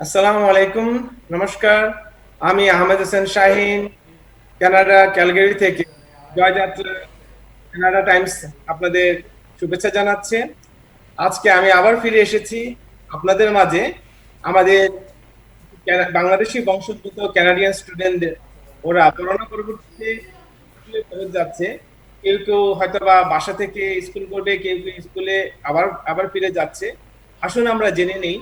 আসসালামু আলাইকুম, নমস্কার। আমি আহমেদ হোসেন শাহিন, কানাডা ক্যালগারি থেকে জয়যাত্রা কানাডা টাইমস আপনাদের শুভেচ্ছা জানাচ্ছে। আজকে আমি আবার ফিরে এসেছি আপনাদের মাঝে। আমাদের বাংলাদেশি বংশোদ্ভূত কানাডিয়ান স্টুডেন্টদের ওরা করোনা পরবর্তীতে স্কুলে ফেরত যাচ্ছে। কেউ কেউ হয়তো বা বাসা থেকে স্কুল করবে, কেউ কেউ স্কুলে আবার আবার ফিরে যাচ্ছে। আসুন আমরা জেনে নেই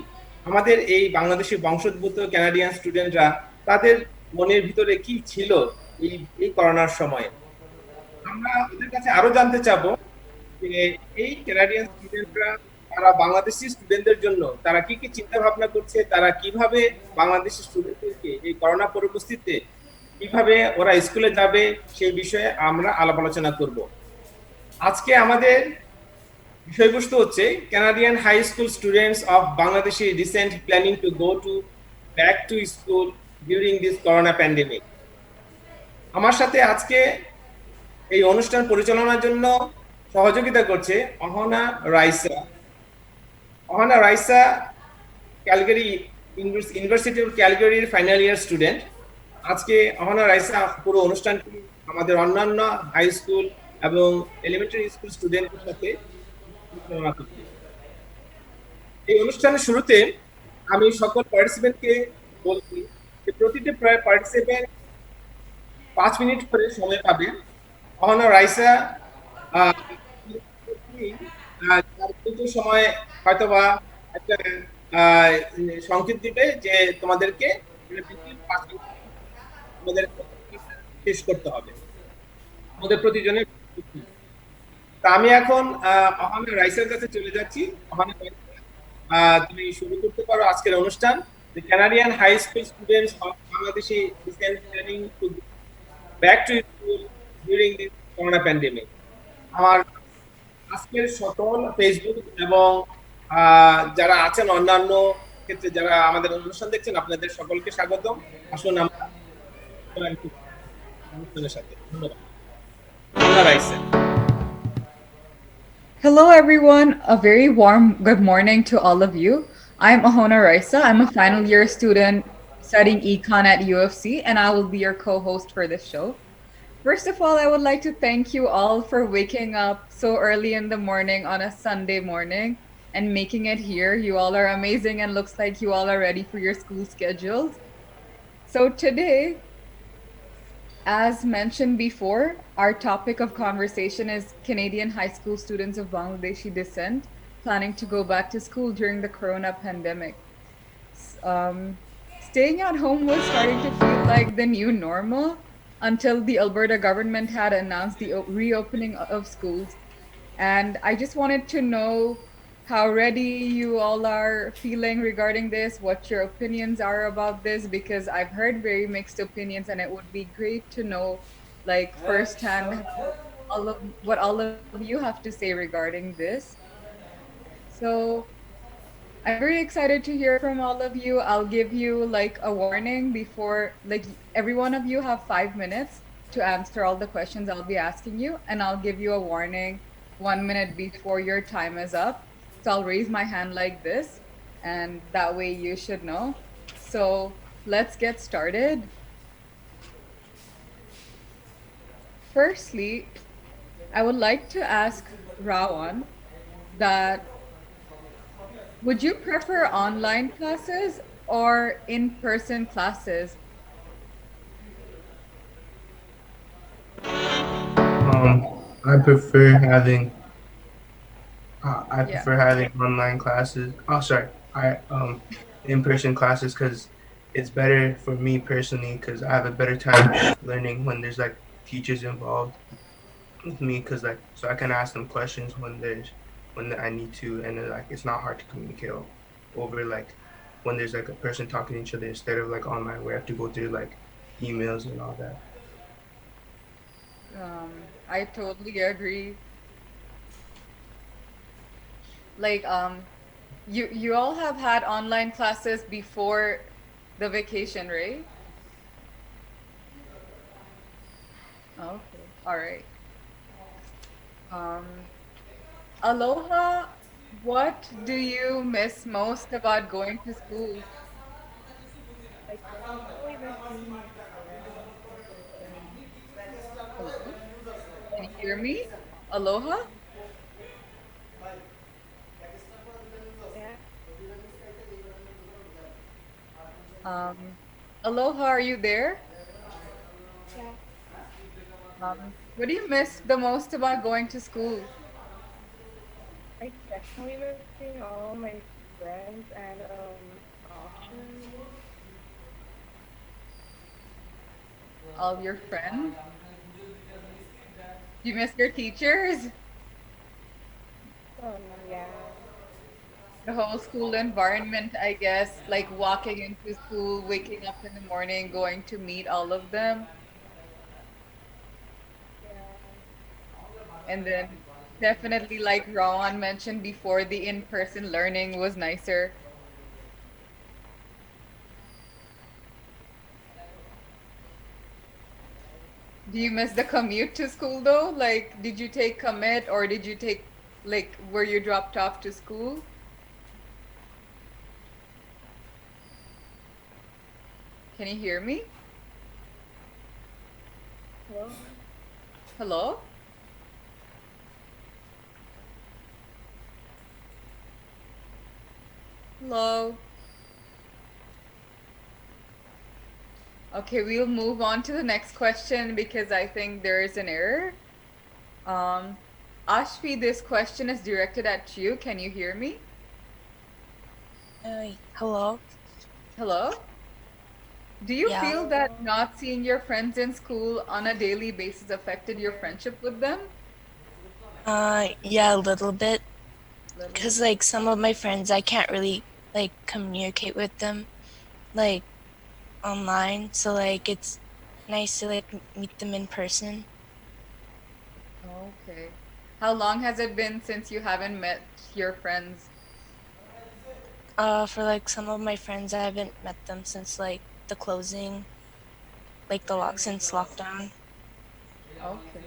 আমাদের এই বাংলাদেশি বংশোদ্ভূত কানাডিয়ান স্টুডেন্টরা তাদের মনের ভিতরে কি ছিল এই এই করোনার সময়। আমরা ওদের কাছে আরো জানতে চাবো যে এই কানাডিয়ান স্টুডেন্টরা তারা বাংলাদেশি স্টুডেন্টদের জন্য তারা কি কি চিন্তা ভাবনা করছে, তারা কিভাবে বাংলাদেশি স্টুডেন্টদেরকে এই করোনা পরিস্থিতিতে কিভাবে ওরা স্কুলে যাবে সেই বিষয়ে আমরা আলাপ আলোচনা করব। আজকে আমাদের বিষয়বস্তু হচ্ছে Canadian high school students of Bangladeshi recent planning to go to back to school during this corona pandemic. আমার সাথে আজকে এই অনুষ্ঠান পরিচালনার জন্য সহযোগিতা করছে Ahona Raisa. Ahona Raisa Calgary University of ক্যালগারির ফাইনাল ইয়ার স্টুডেন্ট। আজকে অহনা রাইসা পুরো অনুষ্ঠানটি আমাদের অন্যান্য হাই স্কুল এবং এলিমেন্টারি স্কুল স্টুডেন্টের সাথে পরিচালনা করছে। এই অনুষ্ঠানের শুরুতে আমি সকল পার্টিসিপেন্টকে বলছি যে প্রতিটি পার্টিসিপেন্ট 5 মিনিট করে সময় পাবে। অহনা রাইসা আহ, তার কিছু সময় হয়তোবা একটা আহ, সংকেত দিবে যে তোমাদেরকে 5 মিনিট আমাদের শেষ করতে হবে আমাদের প্রতিজনের। তা আমি এখন অহানা রাইসের কাছে চলে যাচ্ছি। অহানা রাইসা, তুমি শুরু করতে পারো আজকের অনুষ্ঠান। The Canadian high school students of Bangladeshi descent planning to go back to school during this corona pandemic. আমার আজকের সকল ফেসবুক এবং যারা আছেন অন্যান্য ক্ষেত্রে যারা আমাদের অনুষ্ঠান দেখছেন আপনাদের সকলকে স্বাগতম। আসুন আমরা অনুষ্ঠানের সাথে ধন্যবাদ। Ahana Raisa. Hello, everyone. A very warm good morning to all of you. I'm Ahona Raisa. I'm a final year student studying econ at UFC, and I will be your co host for this show. First of all, I would like to thank you all for waking up so early in the morning on a Sunday morning and making it here. You all are amazing, and looks like you all are ready for your school schedules. So, today, as mentioned before, our topic of conversation is Canadian high school students of Bangladeshi descent planning to go back to school during the corona pandemic. Staying at home was starting to feel like the new normal until the Alberta government had announced the reopening of schools. And I just wanted to know how ready you all are feeling regarding this, what your opinions are about this, because I've heard very mixed opinions, and it would be great to know, like, firsthand what all of you have to say regarding this. So I'm very excited to hear from all of you. I'll give you like a warning before, like, every one of you have 5 minutes to answer all the questions I'll be asking you, and I'll give you a warning 1 minute before your time is up. So I'll raise my hand like this, and that way you should know. So let's get started. Firstly, I would like to ask Rawan that would you prefer online classes or in-person classes? I prefer having I Yeah. prefer having online classes. Oh, sorry, I in-person classes because it's better for me personally because I have a better time learning when there's like teachers involved with me because like so I can ask them questions when I need to and then, like it's not hard to communicate over like when there's like a person talking to each other instead of like online where I have to go through like emails and all that. I totally agree. Like, you all have had online classes before the vacation, right? Okay. All right. Um, Aloha, what do you miss most about going to school? hear me? Aloha? Yeah, Um, Aloha, are you there? yeah. What do you miss the most about going to school? I definitely miss seeing all my friends and options. All of your friends? Do you miss your teachers? Yeah. The whole school environment, I guess, like walking into school, waking up in the morning, going to meet all of them, Yeah. and then definitely, like Rowan mentioned before, the in-person learning was nicer. Do you miss the commute to school though? Like, did you take commit or did you take, like, were you dropped off to school? Can you hear me? Hello? Hello? Hello? Okay, we'll move on to the next question because I think there is an error. Um, Ashvi, this question is directed at you. Can you hear me? Hello? Hello? Do you Yeah. feel that Hello? not seeing your friends in school on a daily basis affected your friendship with them? Yeah, a little bit. Little. Cause like some of my friends, I can't really like communicate with them like online. So like it's nice to like meet them in person. Okay. How long has it been since you haven't met your friends? For like some of my friends, I haven't met them since like the closing, like the lock since lockdown. Okay.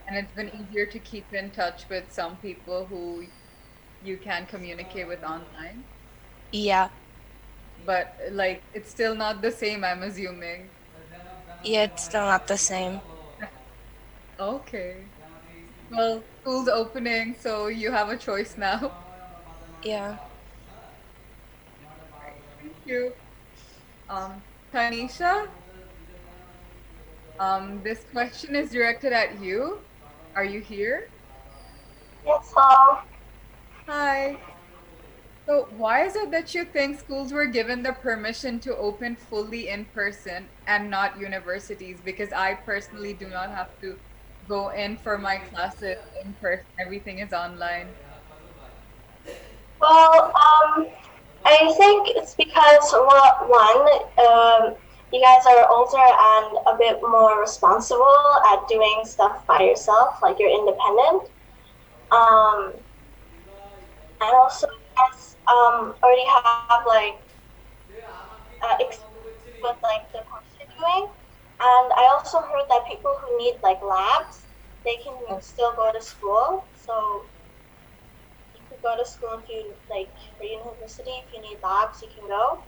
And it's been easier to keep in touch with some people who you can communicate with online, Yeah. but like it's still not the same, I'm assuming. Yeah, it's still not the same. Okay. Well, school's opening, so you have a choice now. Yeah. Right. Thank you. Tanisha, this question is directed at you. Are you here? Yes, hello. Hi. So, why is it that you think schools were given the permission to open fully in person and not universities? Because I personally do not have to go in for my classes in person. Everything is online. Well, I think it's because well, one, you guys are older and a bit more responsible at doing stuff by yourself, like you're independent. Um, and also, you guys already have like experience with like the course you're doing. And I also heard that people who need like labs, they can Oh, still go to school. So you could go to school if you like for university. If you need labs, you can go.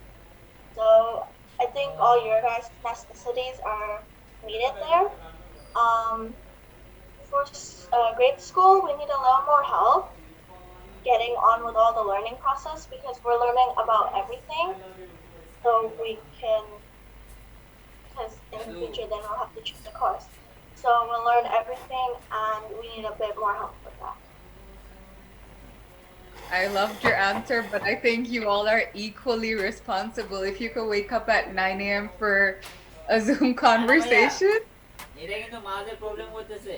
So I think all your guys' necessities are needed there. Um, for grade school, we need a little more help getting on with all the learning process because we're learning about everything. So we can, because in the future, then we'll have to choose a course. So we'll learn everything, and we need a bit more help with that. I loved your answer, but I think you all are equally responsible. If you could wake up at 9 a.m. for a Zoom না না ভাইয়া conversation, এটা কিন্তু মাঝে problem করতেছে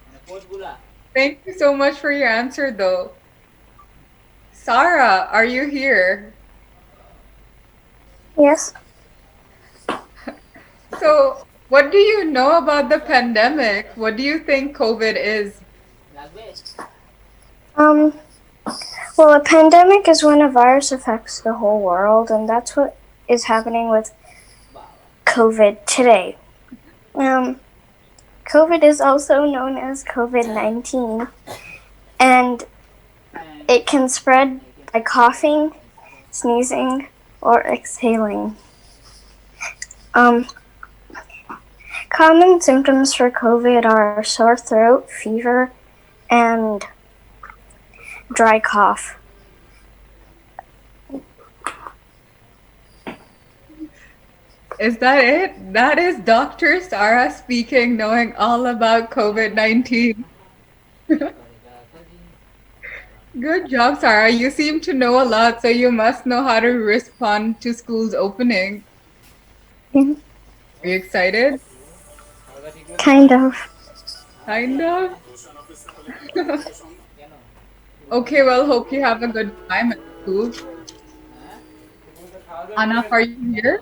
মানে কোডগুলা thank you so much for your answer, though. Sarah, are you here? Yes. So, what do you know about the pandemic? What do you think COVID is? লাগবে Um, well, a pandemic is when a virus affects the whole world, and that's what is happening with বাবা COVID today. Um, COVID is also known as COVID 19, and it can spread by coughing, sneezing, or exhaling. Um, common symptoms for COVID are sore throat, fever, and dry cough. Is that it? That is Dr. Sarah speaking, knowing all about COVID-19. Good job, Sarah. You seem to know a lot, so you must know how to respond to schools opening. Mhm. Are you excited? Kind of. Kind of. Okay, well, hope you have a good time at school. Anna, are you here?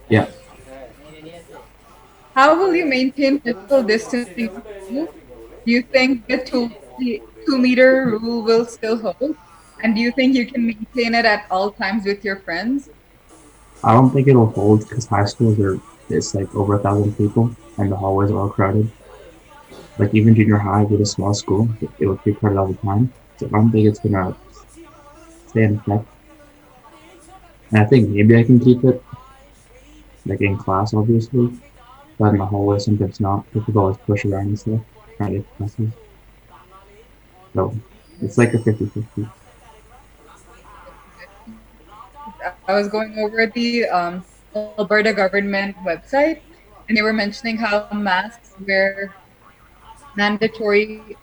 Yeah. How will you maintain physical distancing at school? Do you think the 2 meter rule will still hold? And do you think you can maintain it at all times with your friends? I don't think it'll hold because high schools are it's like over 1,000 people and the hallways are all crowded. Like even junior high with a small school, it was pretty crowded all the time. So I don't think it's gonna stay in effect. And I think maybe I can keep it like in class, obviously, but in the hallway sometimes not. People always push around and stuff trying to get classes. So it's like a 50-50. I was going over the Alberta government website, and they were mentioning how masks were mandatory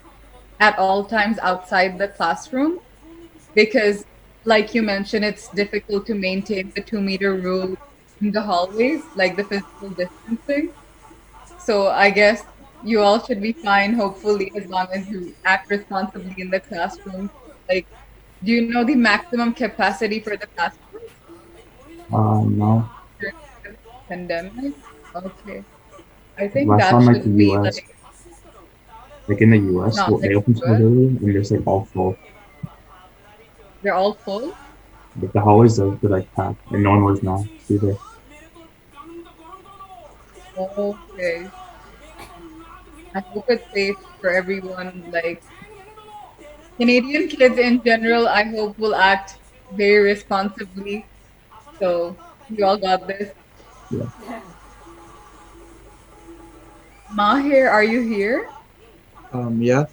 at all times outside the classroom because, like you mentioned, it's difficult to maintain the 2 meter rule in the hallways, like the physical distancing. So I guess you all should be fine, hopefully, as long as you act responsibly in the classroom. Like, do you know the maximum capacity for the classroom No, during the pandemic? Okay. I think last that time like the should be U.S. like Like in the U.S., not they like open schools good. early and there's like all full. They're all full. Like the hallways are like packed and no one was now either. Okay. I hope it's safe for everyone. Like Canadian kids in general, I hope will act very responsibly. So you all got this. Yeah. Mahir, are you here? Yeah,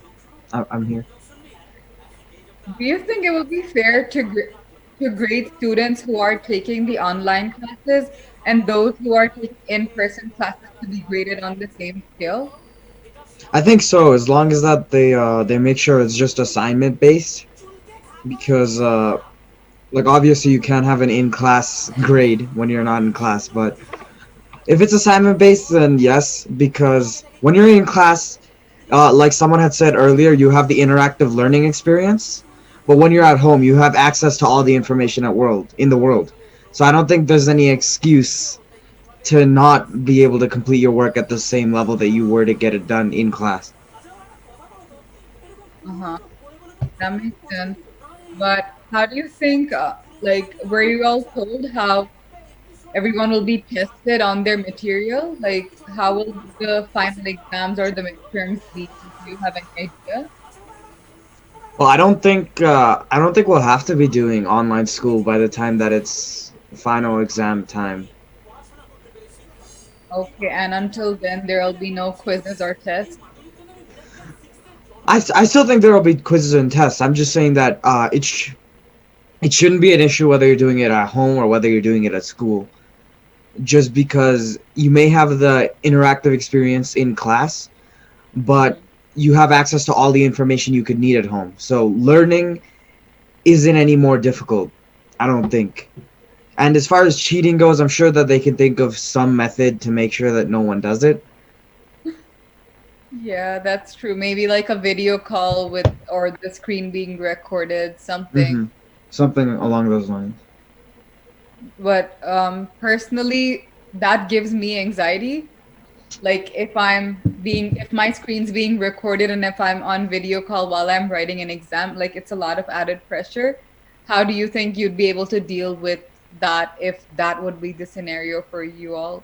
I'm here. Do you think it would be fair to grade students who are taking the online classes and those who are taking in-person classes to be graded on the same scale? I think so, as long as that they make sure it's just assignment based, because like obviously you can't have an in class grade when you're not in class, but if it's assignment based, then yes, because when you're in class, like someone had said earlier, you have the interactive learning experience, but when you're at home, you have access to all the information at world in the world. So I don't think there's any excuse to not be able to complete your work at the same level that you were to get it done in class. Uh-huh. That makes sense. But how do you think, like, were you all told how everyone will be tested on their material? Like, how will the final exams or the midterms be? Do you have any idea? Well, I don't think we'll have to be doing online school by the time that it's final exam time. Okay, and until then, there will be no quizzes or tests. I still think there will be quizzes and tests. I'm just saying that it shouldn't be an issue whether you're doing it at home or whether you're doing it at school. Just because you may have the interactive experience in class, but Mhm. you have access to all the information you could need at home. So learning isn't any more difficult, I don't think. And as far as cheating goes, I'm sure that they can think of some method to make sure that no one does it. Yeah, that's true. Maybe like a video call with or the screen being recorded, something. Mm-hmm. Something along those lines. But personally, that gives me anxiety. Like if my screen's being recorded and if I'm on video call while I'm writing an exam, like it's a lot of added pressure. How do you think you'd be able to deal with that if that would be the scenario for you all?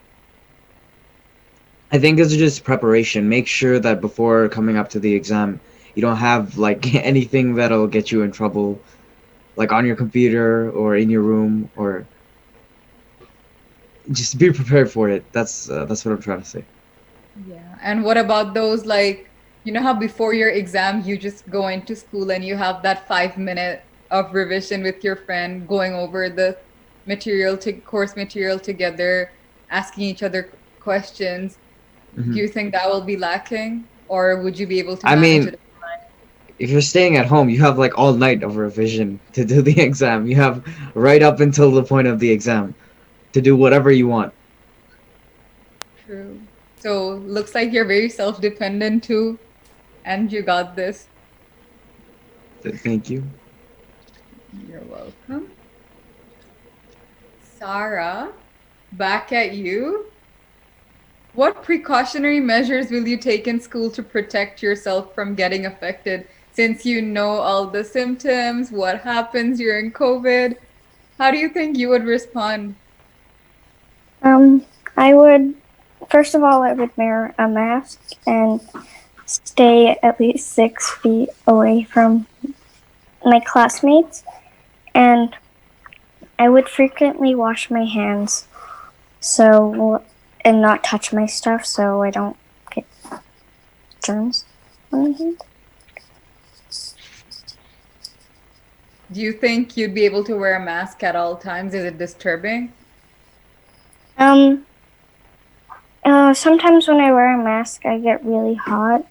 I think it's just preparation. Make sure that before coming up to the exam, you don't have like anything that'll get you in trouble, like on your computer or in your room, or just be prepared for it. That's what I'm trying to say. Yeah. And what about those, like, you know how before your exam you just go into school and you have that 5 minute of revision with your friend, going over the material to course material together, asking each other questions. Do Hmm. you think that will be lacking, or would you be able to I manage mean, it? if you're staying at home, you have like all night of revision to do the exam. You have right up until the point of the exam to do whatever you want. True. So looks like you're very self-dependent too, and you got this. Thank you. You're welcome. Sarah, back at you. What precautionary measures will you take in school to protect yourself from getting affected? Since you know all the symptoms, what happens during COVID, how do you think you would respond? I would, first of all, I would wear a mask and stay at least 6 feet away from my classmates. And I would frequently wash my hands so and not touch my stuff so I don't get germs on my hands. Do you think you'd be able to wear a mask at all times? Is it disturbing? Um, Sometimes when I wear a mask, I get really hot,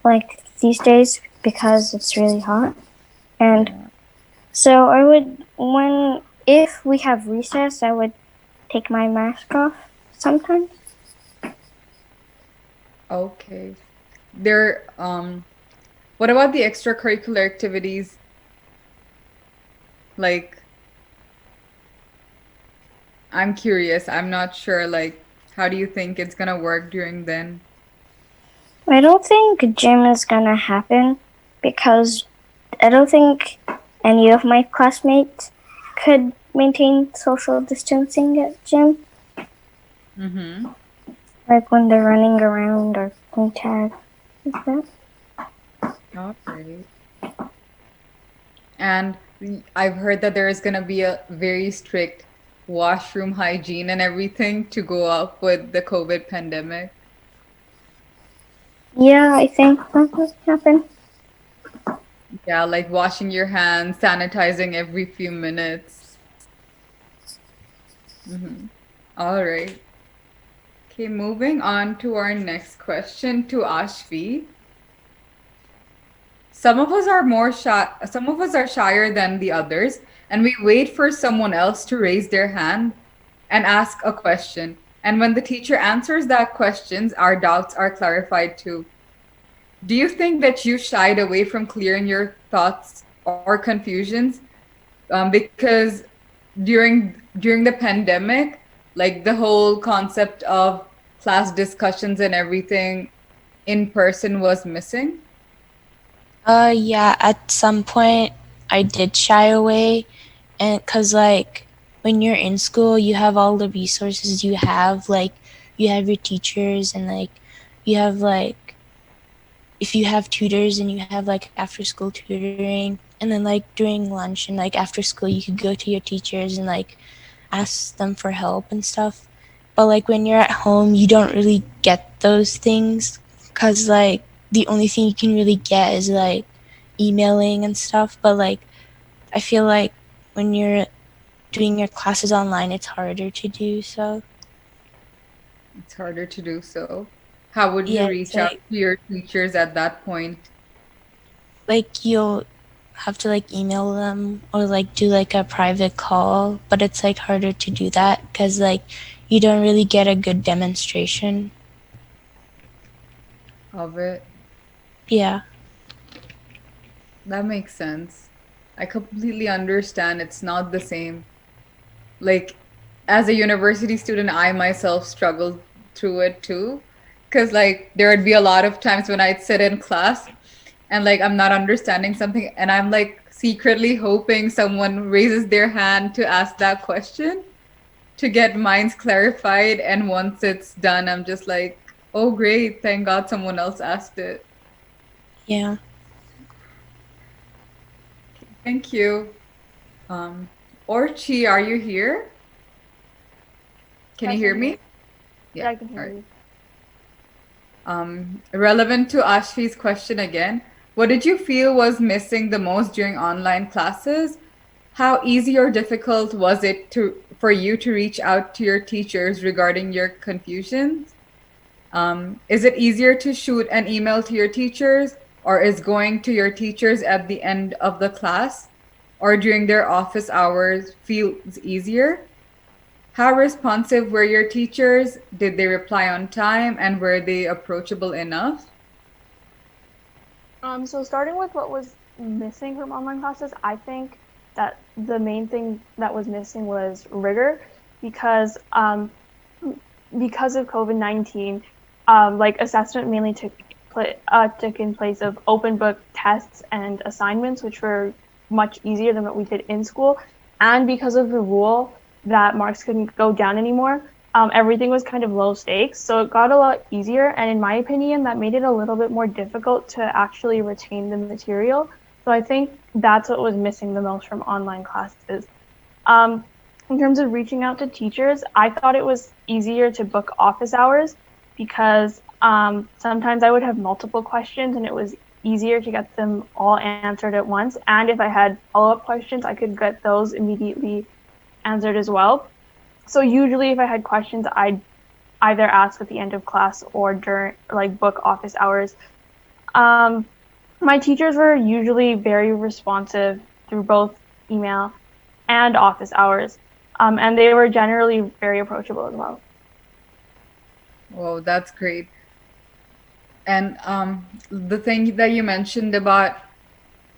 like these days because it's really hot. And Yeah. so if we have recess, I would take my mask off sometimes. Okay. There, what about the extracurricular activities? Like, I'm curious. I'm not sure, like, how do you think it's gonna work during then? I don't think gym is gonna happen because I don't think any of my classmates could maintain social distancing at gym, Mm-hmm. like when they're running around or playing tag. Like that. All right. And I've heard that there is gonna be a very strict washroom hygiene and everything to go up with the COVID pandemic. Yeah, I think that will happen. Yeah, like washing your hands, sanitizing every few minutes. Mm-hmm. All right. Okay, moving on to our next question to Ashvi. Some of us are shyer than the others, and we wait for someone else to raise their hand and ask a question. And when the teacher answers that questions, our doubts are clarified too. Do you think that you shied away from clearing your thoughts or confusions? Because during the pandemic, like the whole concept of class discussions and everything in person was missing. Yeah, at some point I did shy away, and cuz like when you're in school, you have all the resources you have, like you have your teachers and like you have like if you have tutors and you have like after school tutoring, and then like during lunch and like after school you could go to your teachers and like ask them for help and stuff. But like when you're at home, you don't really get those things cuz like the only thing you can really get is like emailing and stuff. But like I feel like when you're doing your classes online, it's harder to do so. It's harder to do so. How would you Yeah, it's reach out like to your teachers at that point? you'll have to like email them or like do like a private call, but it's like harder to do that because like you don't really get a good demonstration. Of it? Yeah. That makes sense. I completely understand. It's not the same. Like, as a university student, I myself struggled through it too. Because, like, there would be a lot of times when I'd sit in class and, like, I'm not understanding something, and I'm, like, secretly hoping someone raises their hand to ask that question to get minds clarified. And once it's done, I'm just like, oh, great. Thank God someone else asked it. Yeah. Thank you. Um, Orchi, are you here? Can you I hear can hear. me? Yeah, Yeah. I can All hear right. you. Relevant to Ashfi's question again, what did you feel was missing the most during online classes? How easy or difficult was it to for you to reach out to your teachers regarding your confusions? Is it easier to shoot an email to your teachers, or is going to your teachers at the end of the class or during their office hours feels easier? How responsive were your teachers? Did they reply on time and were they approachable enough? So starting with what was missing from online classes, I think that the main thing that was missing was rigor because because of COVID-19, like assessment mainly took in place of open book tests and assignments, which were much easier than what we did in school. And because of the rule that marks couldn't go down anymore, everything was kind of low stakes. So it got a lot easier. And in my opinion, that made it a little bit more difficult to actually retain the material. So I think that's what was missing the most from online classes. Um, in terms of reaching out to teachers, I thought it was easier to book office hours because sometimes I would have multiple questions and it was easier to get them all answered at once. And if I had follow-up questions, I could get those immediately answered as well. So usually if I had questions, I'd either ask at the end of class or during like book office hours. Um, my teachers were usually very responsive through both email and office hours. And they were generally very approachable as well. Oh, that's great. And the thing that you mentioned about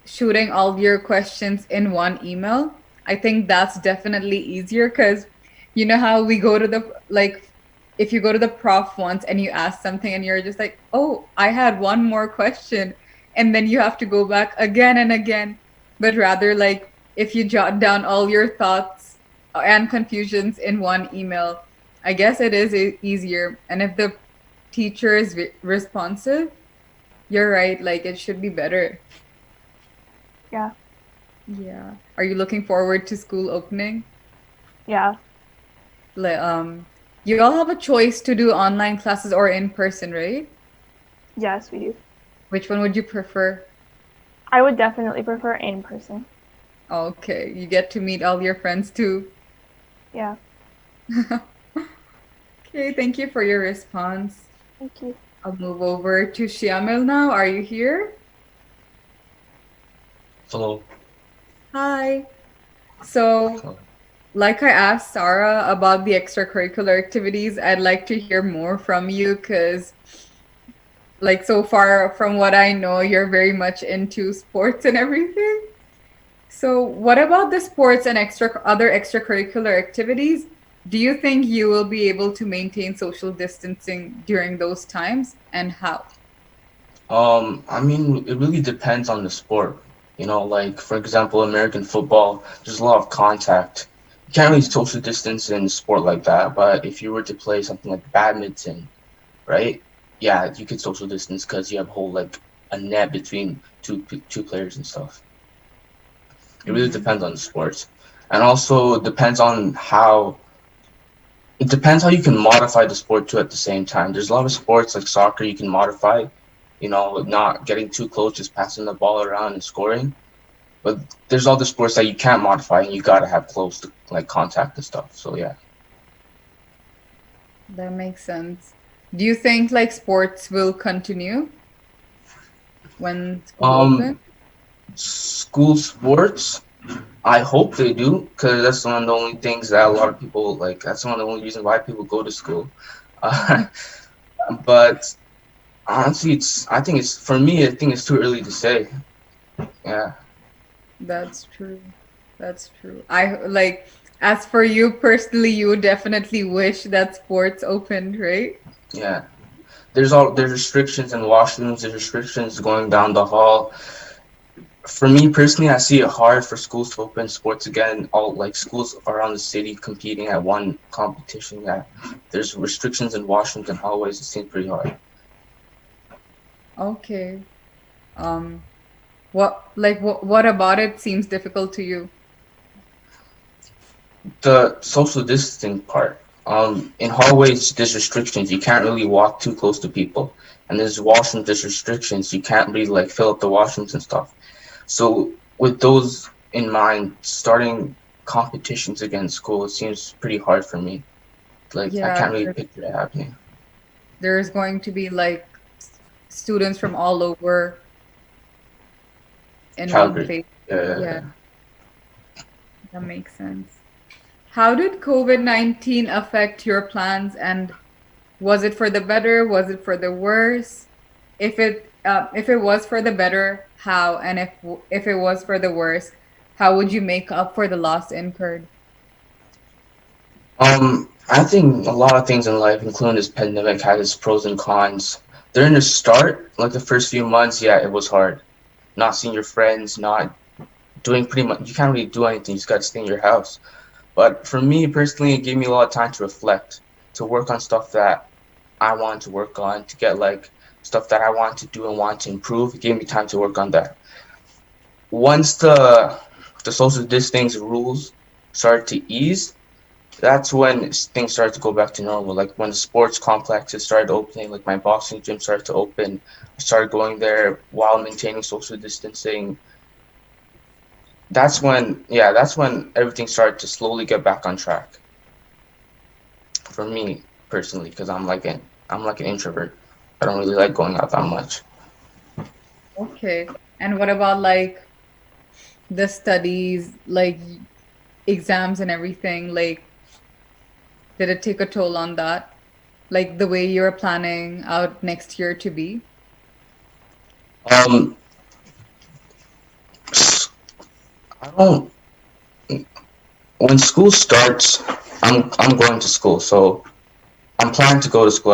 shooting all your questions in one email, I think that's definitely easier because you know how we go to the like if you go to the prof once and you ask something and you're just like, oh, I had one more question, and then you have to go back again and again. But rather, like if you jot down all your thoughts and confusions in one email, I guess it is easier. And if the teacher is responsive, you're right, like it should be better. Yeah, Yeah. Are you looking forward to school opening? yeah, Like, you all have a choice to do online classes or in person, right? yes, we do. Which one would you prefer? I would definitely prefer in person. Okay, you get to meet all your friends too. Yeah, Okay, thank you for your response. thank you. I'll move over to Shiamil now. Are you here? Hello. Hi. So, like I asked Sarah about the extracurricular activities, I'd like to hear more from you because, like, so far from what I know, you're very much into sports and everything. So, what about the sports and other extracurricular activities? Do you think you will be able to maintain social distancing during those times, and how? I mean, it really depends on the sport. You know, like for example, American football, there's a lot of contact. You can't really social distance in a sport like that, but if you were to play something like badminton, right? Yeah, you could social distance because you have a whole like a net between two players and stuff. It really Mm-hmm. depends on the sports, and also it depends how you can modify the sport too at the same time. There's a lot of sports like soccer you can modify, you know, not getting too close, just passing the ball around and scoring. But there's other sports that you can't modify and you gotta have close to, like contact and stuff. So yeah. That makes sense. Do you think like sports will continue when school open? Um, School sports, I hope they do, because that's one of the only things that a lot of people like. That's one of the only reasons why people go to school. Uh, but honestly, I think it's for me. I think it's too early to say. Yeah, That's true. That's true. I like, as for you personally, you would definitely wish that sports opened, right? yeah. There's restrictions in washrooms. There's restrictions going down the hall. For me personally, I see it hard for schools to open sports again. All like schools around the city competing at one competition. Yeah, there's restrictions in washrooms and hallways. It seems pretty hard. Okay. Um, what about it seems difficult to you? The social distancing part. In hallways, there's restrictions. You can't really walk too close to people. And there's washrooms, there's restrictions. You can't really like fill up the washrooms and stuff. So with those in mind, starting competitions against school, it seems pretty hard for me. Like I Yeah, can't really picture it happening. there's going to be like students from all over in one Calgary. place. Yeah, Uh, that makes sense. How did COVID-19 affect your plans, and was it for the better? Was it for the worse? If it was for the better, how? And if it was for the worse, how would you make up for the loss incurred? I think a lot of things in life, including this pandemic, had its pros and cons. During the start, like the first few months, yeah, it was hard. Not seeing your friends, not doing pretty much, you can't really do anything. You just got to stay in your house. But for me personally, it gave me a lot of time to reflect, to work on stuff that I wanted to work on, to get like stuff that I want to do and want to improve. It gave me time to work on that. Once the social distancing rules started to ease, that's when things started to go back to normal. Like when the sports complexes started opening, like my boxing gym started to open, I started going there while maintaining social distancing. That's when everything started to slowly get back on track. For me personally, because I'm like an introvert. I don't really like going out that much. Okay. And what about like the studies, like exams and everything? Like, did it take a toll on that? Like the way you're planning out next year to be? Um, I don't. When school starts, I'm going to school, so I'm planning to go to school.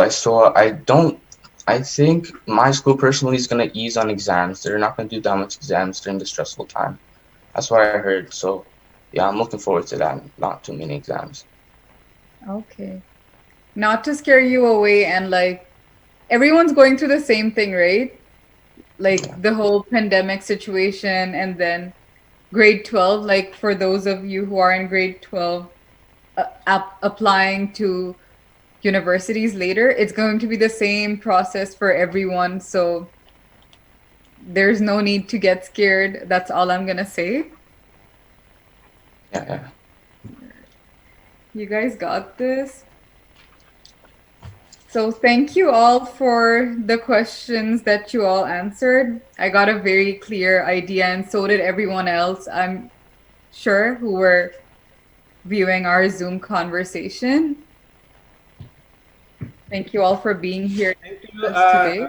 I don't. I think my school personally is gonna ease on exams. They're not gonna do that much exams during the stressful time. That's what I heard. So, yeah, I'm looking forward to that. Not too many exams. Okay. Not to scare you away, and like everyone's going through the same thing, right? Like Yeah. the whole pandemic situation, and then grade 12, like for those of you who are in grade 12, applying to universities later, it's going to be the same process for everyone. So there's no need to get scared. That's all I'm gonna say. Yeah. Yeah. You guys got this. So thank you all for the questions that you all answered. I got a very clear idea, and so did everyone else, I'm sure, who were viewing our Zoom conversation. Thank you all for being here Thank you. with us today.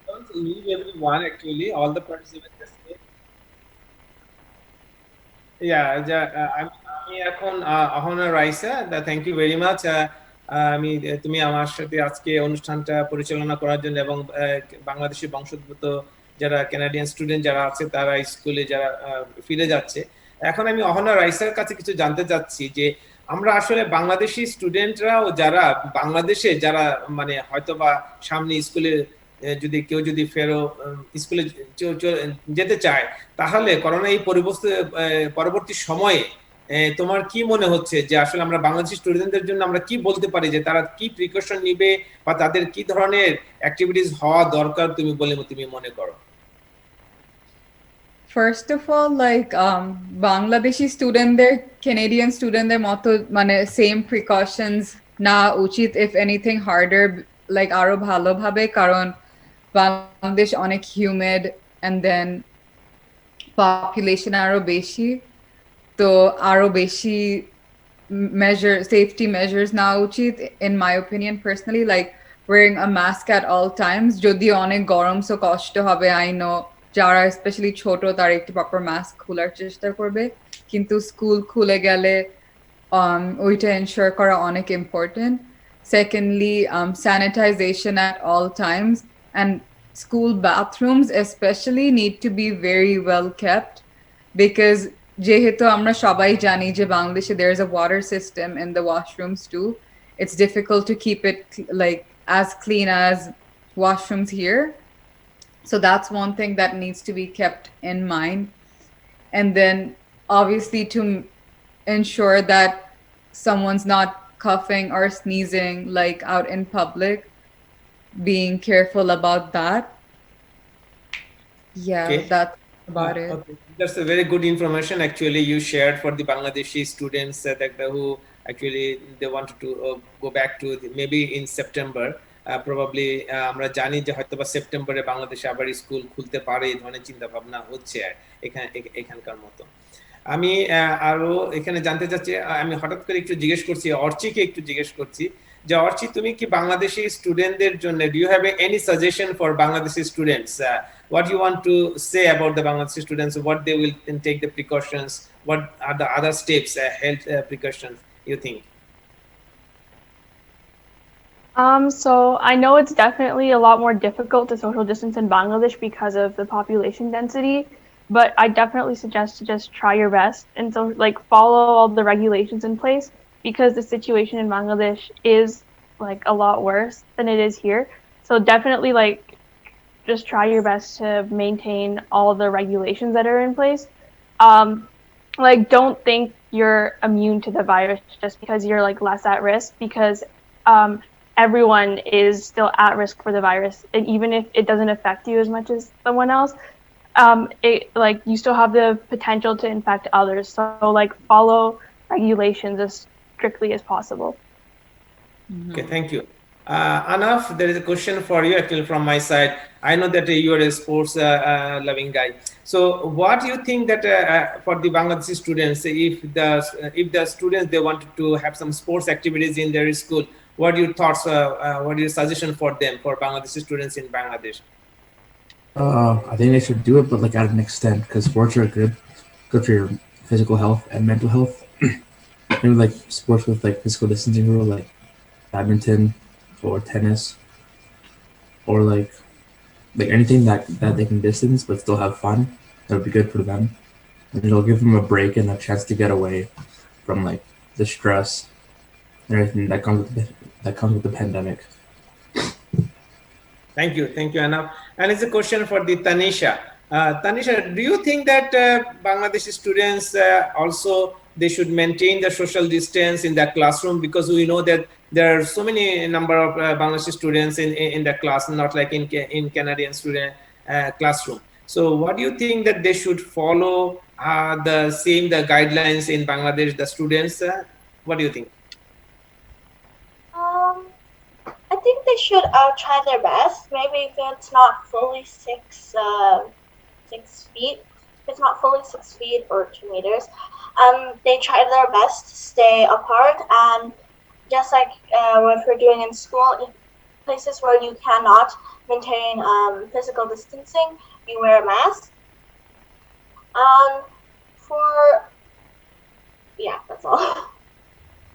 Don't leave everyone actually, all the participants. Yeah, আমি এখন Ahona Raisa, thank you very much. তুমি আমার সাথে আজকে অনুষ্ঠানটা পরিচালনা করার জন্য, এবং বাংলাদেশি বংশোদ্ভূত যারা কানাডিয়ান স্টুডেন্ট যারা আছে তারা স্কুলে যারা ফিরে যাচ্ছে, এখন আমি অহনা রাইসার কাছে কিছু জানতে চাচ্ছি যে আমরা আসলে বাংলাদেশি স্টুডেন্টরা ও যারা বাংলাদেশে যারা মানে হয়তোবা সামনে স্কুলে যদি কেউ যদি ফেরো স্কুলে যেতে চায়, তাহলে করোনা এই পরবর্তী সময়ে তোমার কি মনে হচ্ছে যে আসলে আমরা বাংলাদেশি স্টুডেন্টদের জন্য আমরা কি বলতে পারি, যে তারা কি প্রিকশন নিবে বা তাদের কি ধরনের অ্যাক্টিভিটিস হওয়া দরকার তুমি বলে তুমি মনে করো? First of all, like Bangladeshi studentদের Canadian studentদের মতো মানে same precautions না উচিত, if anything harder, like আরো ভালোভাবে, কারণ বাংলাদেশ অনেক humid, and then population আরো বেশি, তো আরো বেশি safety measures নেওয়া উচিত, in my opinion personally, like wearing a mask at all times. যদিও অনেক গরম, so কষ্ট হবে, I know, যারা স্পেশালি ছোট তারা একটু প্রপার মাস্ক খোলার চেষ্টা করবে, কিন্তু স্কুল খুলে গেলে ওইটা এনশিওর করা অনেক important. Secondly, sanitization at all times, and school bathrooms especially need to be very well kept, because যেহেতু আমরা সবাই জানি যে বাংলাদেশে there is a water system in the washrooms too, it's difficult to keep it like as clean as washrooms here. So that's one thing that needs to be kept in mind. And then obviously to ensure that someone's not coughing or sneezing like out in public, being careful about that. Yeah, Okay. that's about it. Okay, that's a very good information actually you shared for the Bangladeshi students that who actually they wanted to go back to maybe in September. Probably আমরা জানি যে হয়তো বা সেপ্টেম্বরে বাংলাদেশে আবার school খুলতে পারে এই ধরনের চিন্তা ভাবনা হচ্ছে আর এখানকার মতো আমি আরো এখানে জানতে চাচ্ছি আমি হঠাৎ করে একটু জিজ্ঞেস করছি অর্চিকে একটু জিজ্ঞেস করছি যে অর্চি তুমি কি বাংলাদেশি স্টুডেন্টদের জন্য do you have any suggestion for Bangladeshi students what you want to say about the Bangladeshi students, what they will take the precautions, what are the other steps, health precautions you think? So I know it's definitely a lot more difficult to social distance in Bangladesh because of the population density, but I definitely suggest to just try your best and so like follow all the regulations in place because the situation in Bangladesh is like a lot worse than it is here. So definitely like just try your best to maintain all the regulations that are in place. Um, like don't think you're immune to the virus just because you're like less at risk because um, everyone is still at risk for the virus, and even if it doesn't affect you as much as someone else, it like you still have the potential to infect others. So like follow regulations as strictly as possible. Okay, thank you. Anaf, there is a question for you actually from my side. I know that you are a sports loving guy. So, what do you think that for the Bangladeshi students, if the students they wanted to have some sports activities in their school, what are your thoughts? What are your suggestion for them for Bangladeshi students in Bangladesh? I think they should do it, but like at an extent, because sports are good for your physical health and mental health. Maybe like sports with like physical distancing rule, like badminton or tennis, or like anything that they can distance but still have fun. That would be good for them, and it'll give them a break and a chance to get away from like the stress and everything that comes with the pandemic. Thank you, Anna. And it's a question for the Tanisha. Tanisha, do you think that Bangladeshi students also they should maintain the social distance in the classroom because we know that there are so many number of Bangladeshi students in the class, not like in Canadian student classroom. So, what do you think that they should follow the guidelines in Bangladesh? The students, what do you think? I think they should try their best. Maybe if it's not fully 6 feet, if it's not fully 6 feet or 2 meters, they try their best to stay apart. And just like what we're doing in school, in places where you cannot maintain physical distancing, you wear a mask. For yeah, that's all.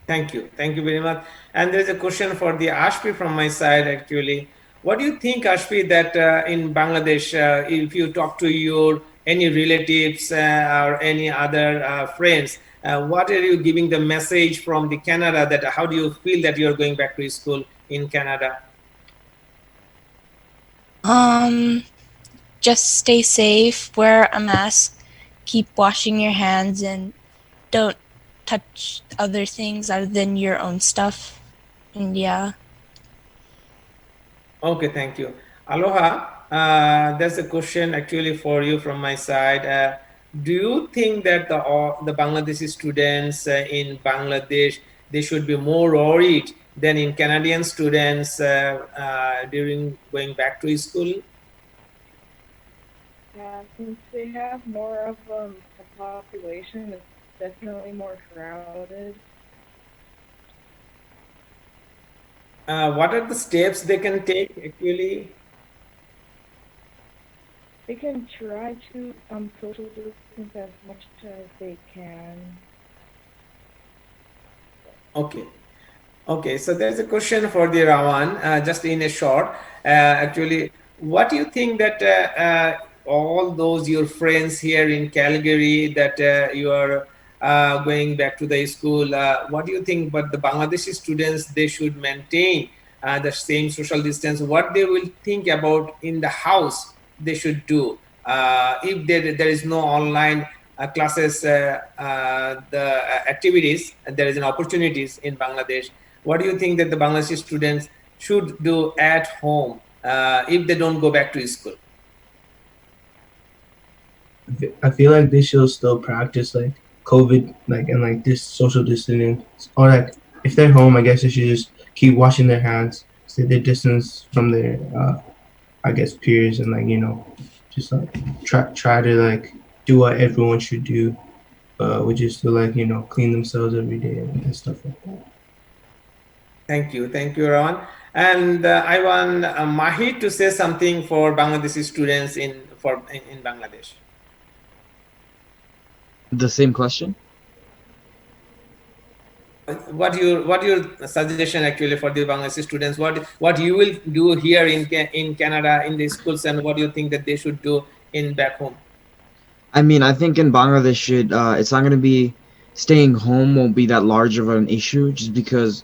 Thank you very much. And there is a question for the Ashpi from my side actually. What do you think, Ashpi, that in Bangladesh, if you talk to your any relatives or any other friends, what are you giving the message from the Canada that how do you feel that you're going back to school in Canada? Just stay safe, wear a mask, keep washing your hands, and don't touch other things other than your own stuff. And yeah. Okay, thank you. Aloha, there's a question actually for you from my side. Do you think that the Bangladeshi students in Bangladesh they should be more worried than in Canadian students during going back to school? Yeah, since they have more of a population, it's definitely more crowded. What are the steps they can take actually? They can try to social distance as much as they can. Okay, so there's a question for the Rawan, just in a short. Actually, what do you think that all those your friends here in Calgary that you are going back to the school, what do you think? But the Bangladeshi students, they should maintain the same social distance. What they will think about in the house, they should do. If there is no online classes, the activities, there is an opportunities in Bangladesh. what do you think that the Bangladeshi students should do at home if they don't go back to school? I feel like they should still practice like COVID, like and like this social distancing, or like if they're home, I guess they should just keep washing their hands, stay their distance from their, I guess, peers, and like just like try to like do what everyone should do, which is to like clean themselves every day and stuff like that. Thank you, Ron. And I want Mahi to say something for Bangladeshi students in Bangladesh. The same question. What your suggestion actually for the Bangladeshi students? What you will do here in Canada in the schools, and what do you think that they should do in back home? I mean, I think in Bangladesh, it's not going to be staying home won't be that large of an issue, just because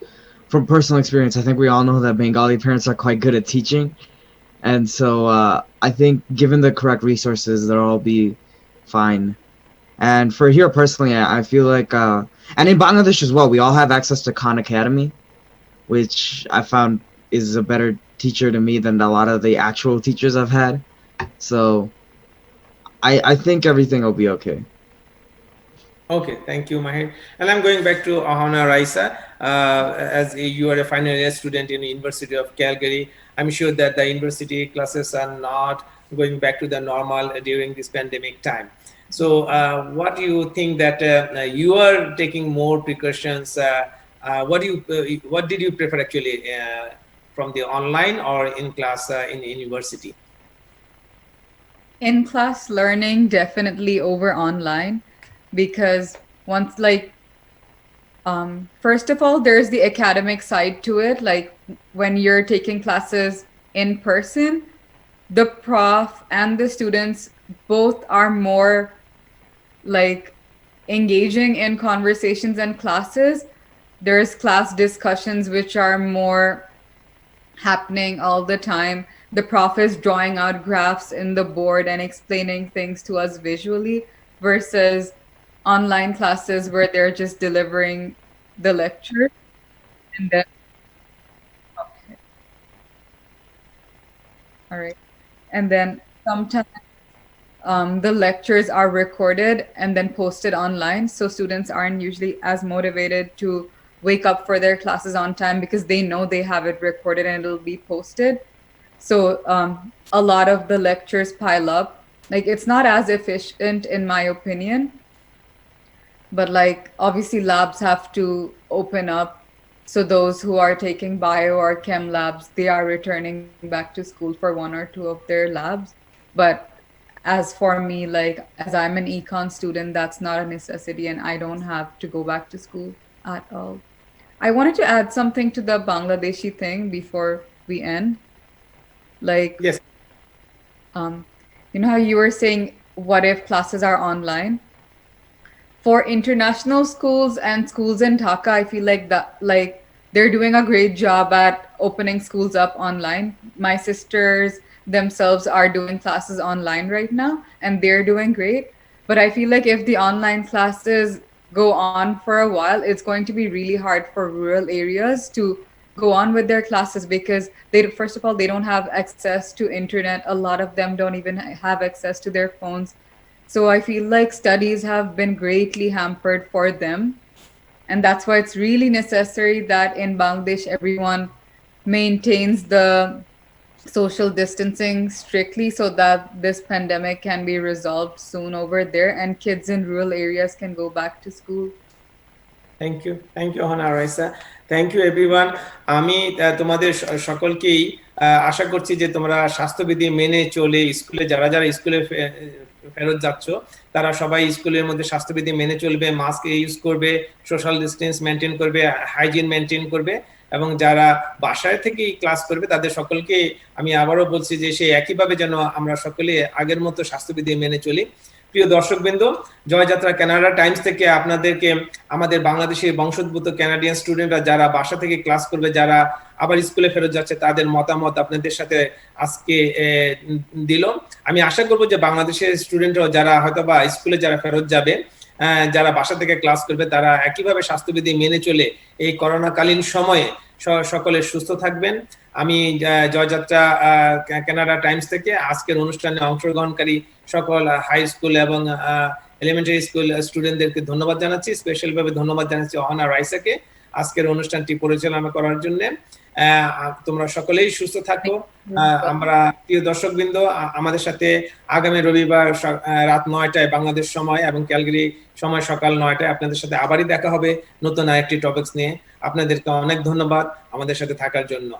from personal experience, I think we all know that Bengali parents are quite good at teaching, and so I think given the correct resources, they'll all be fine. And for here personally, I feel like, and in Bangladesh as well, we all have access to Khan Academy, which I found is a better teacher to me than a lot of the actual teachers I've had. So I think everything will be okay. Okay, thank you, Mahir. And I'm going back to Ahana Raisa. As you are a final year student in the University of Calgary, I'm sure that the university classes are not going back to the normal during this pandemic time. So, what do you think that you are taking more precautions? What did you prefer actually from the online or in class in university? In class learning, definitely over online, because once first of all, there's the academic side to it. Like when you're taking classes in person, the prof and the students both are more like engaging in conversations and classes. There's class discussions which are more happening all the time. The prof is drawing out graphs in the board and explaining things to us visually versus online classes where they're just delivering the lecture and then okay. All right. And then sometimes the lectures are recorded and then posted online, so students aren't usually as motivated to wake up for their classes on time because they know they have it recorded and it'll be posted. So a lot of the lectures pile up. Like it's not as efficient in my opinion, but like obviously labs have to open up. So those who are taking bio or chem labs, they are returning back to school for one or two of their labs. But as for me, like as I'm an econ student, that's not a necessity and I don't have to go back to school at all. I wanted to add something to the Bangladeshi thing before we end. Like, Yes. You know how you were saying, what if classes are online? For international schools and schools in Dhaka, I feel like they're doing a great job at opening schools up online. My sisters themselves are doing classes online right now, and they're doing great. But I feel like if the online classes go on for a while, it's going to be really hard for rural areas to go on with their classes because they first of all they don't have access to internet. A lot of them don't even have access to their phones. So I feel like studies have been greatly hampered for them. And that's why it's really necessary that in Bangladesh, everyone maintains the social distancing strictly so that this pandemic can be resolved soon over there and kids in rural areas can go back to school. Thank you Hona Raisa, thank you everyone. আমি তোমাদের সকলকেই আশা করছি যে তোমরা স্বাস্থ্যবিধি মেনে চলে স্কুলে যারা যারা স্কুলে ফেরত যাচ্ছ তারা সবাই স্কুলের মধ্যে স্বাস্থ্যবিধি মেনে চলবে, মাস্ক ইউজ করবে, সোশ্যাল ডিস্টেন্স মেনটেন করবে, হাইজিন মেনটেন করবে, এবং যারা বাসায় থেকেই ক্লাস করবে তাদের সকলকে আমি আবারও বলছি যে সেই একইভাবে যেন আমরা সকলে আগের মতো স্বাস্থ্যবিধি মেনে চলি। প্রিয় দর্শকবৃন্দ, জয়যাত্রা কানাডা টাইমস থেকে আপনাদেরকে আমাদের বাংলাদেশের বংশোদ্ভূত কানাডিয়ান স্টুডেন্টরা যারা বাসা থেকে ক্লাস করবে, যারা আবার স্কুলে ফেরত যাচ্ছে, তাদের মতামত আপনাদের সাথে আজকে দিল। আমি আশা করব যে বাংলাদেশের স্টুডেন্টরা যারা হয়তো বা স্কুলে যারা ফেরত যাবে যারা বাসা থেকে ক্লাস করবে তারা একইভাবে স্বাস্থ্যবিধি মেনে চলে এই করোনাকালীন সময়ে সকলে সুস্থ থাকবেন। আমি জয়যাত্রা কানাডা টাইমস থেকে আজকের অনুষ্ঠানে অংশগ্রহণকারী সকল হাই স্কুল এবং এলিমেন্টারি স্কুল স্টুডেন্টদেরকে ধন্যবাদ জানাচ্ছি। স্পেশাল ভাবে ধন্যবাদ জানাচ্ছি অহনা রাইসাকে আজকের অনুষ্ঠানটি পরিচালনা করার জন্য। তোমরা সকলেই সুস্থ থাকো। আমরা প্রিয় দর্শকবৃন্দ, আমাদের সাথে আগামী রবিবার রাত 9টায় বাংলাদেশ সময় এবং ক্যালগারি সময় সকাল 9টায় আপনাদের সাথে আবারই দেখা হবে নতুন আরেকটি টপিকস নিয়ে। আপনাদেরকে অনেক ধন্যবাদ আমাদের সাথে থাকার জন্য।